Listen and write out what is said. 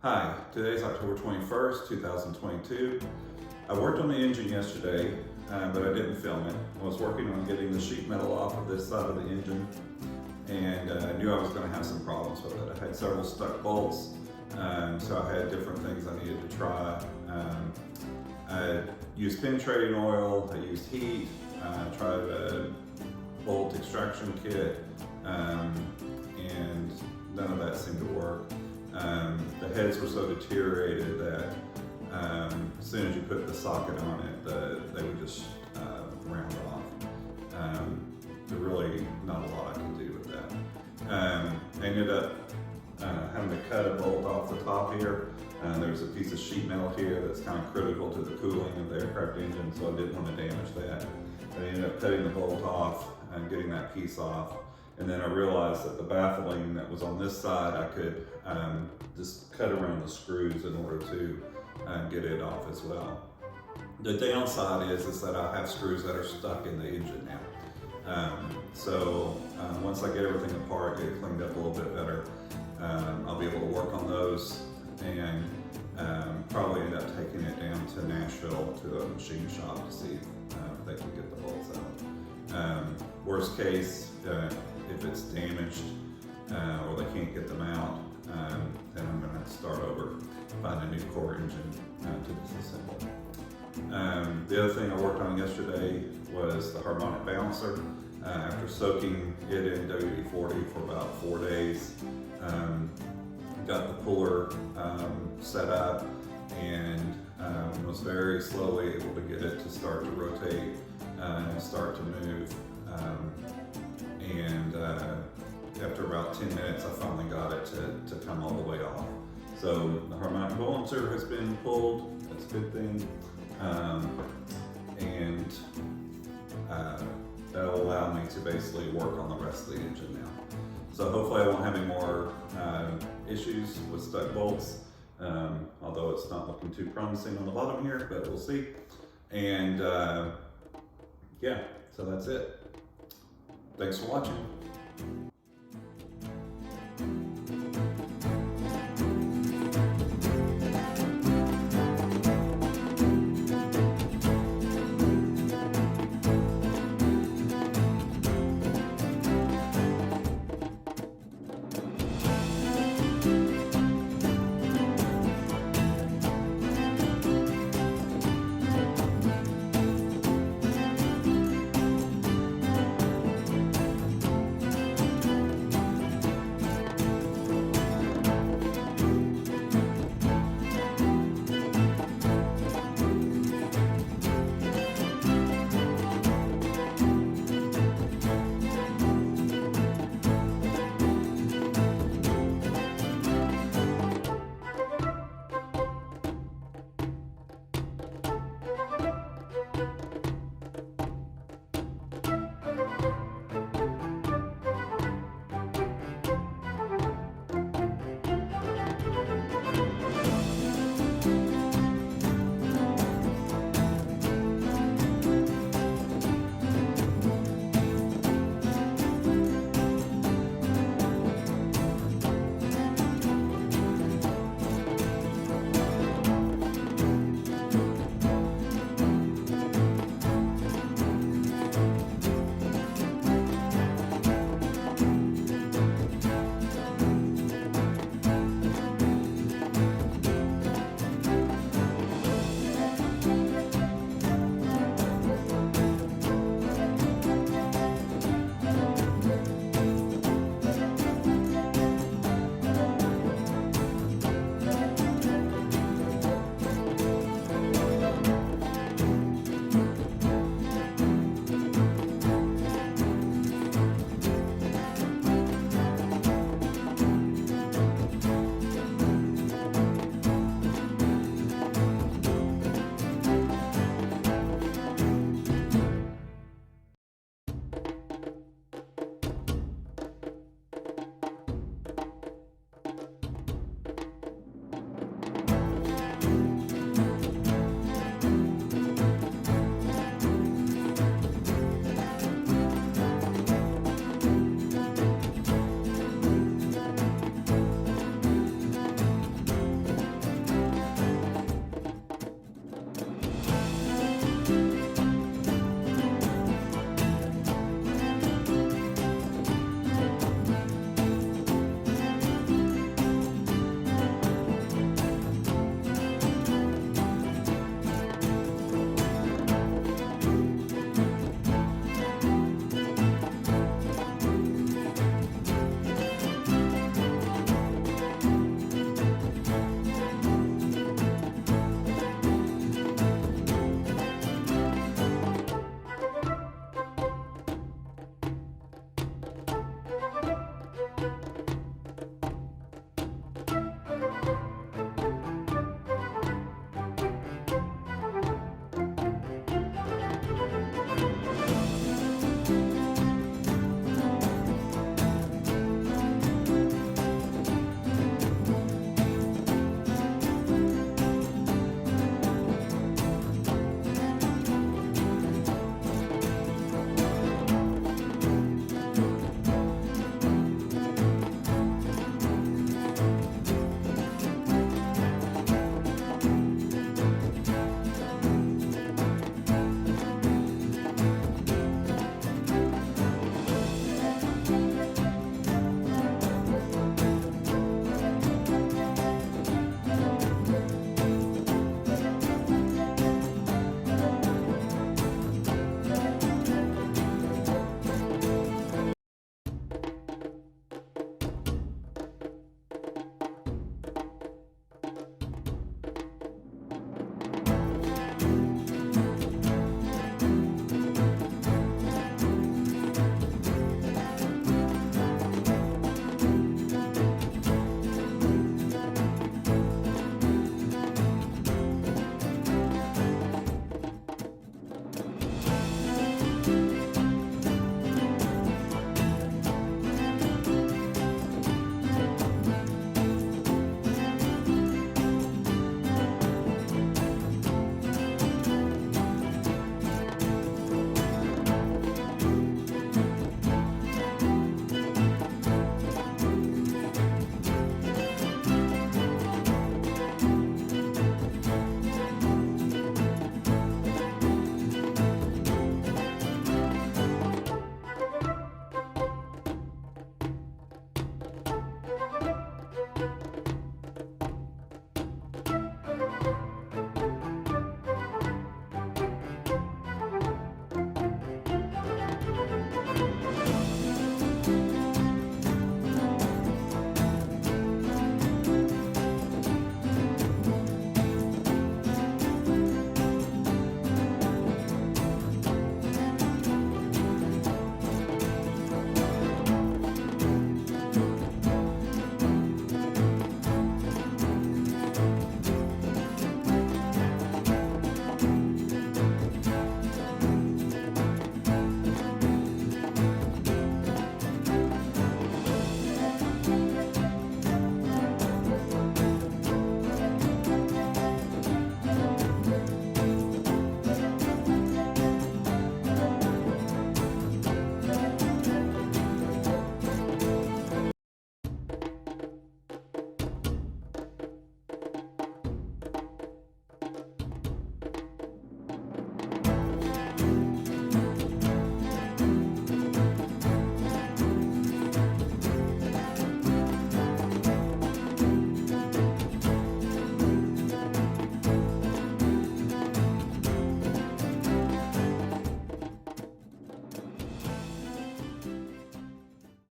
Hi, today's October 21st, 2022. I worked on the engine yesterday, but I didn't film it. I was working on getting the sheet metal off of this side of the engine, and I knew I was going to have some problems with it. I had several stuck bolts, so I had different things I needed to try. I used penetrating oil, I used heat, tried a bolt extraction kit, and none of that seemed to work. The heads were so deteriorated that as soon as you put the socket on it, they would just round off. There's really not a lot I can do with that. I ended up having to cut a bolt off the top here. There's a piece of sheet metal here that's kind of critical to the cooling of the aircraft engine, so I didn't want to damage that. I ended up cutting the bolt off and getting that piece off. And then I realized that the baffling that was on this side, I could just cut around the screws in order to get it off as well. The downside is that I have screws that are stuck in the engine now. Once I get everything apart, get it cleaned up a little bit better, I'll be able to work on those and probably end up taking it down to Nashville to a machine shop to see if they can get the bolts out. Worst case, if it's damaged or they can't get them out, then I'm going to have to start over, find a new core engine to disassemble. The other thing I worked on yesterday was the harmonic balancer. After soaking it in WD-40 for about 4 days, got the puller set up and was very slowly able to get it to start to rotate and start to move. After about 10 minutes, I finally got it to come all the way off. So the harmonic balancer has been pulled. That's a good thing. That'll allow me to basically work on the rest of the engine now. So hopefully I won't have any more issues with stuck bolts, although it's not looking too promising on the bottom here, but we'll see. And yeah, so that's it. Thanks for watching.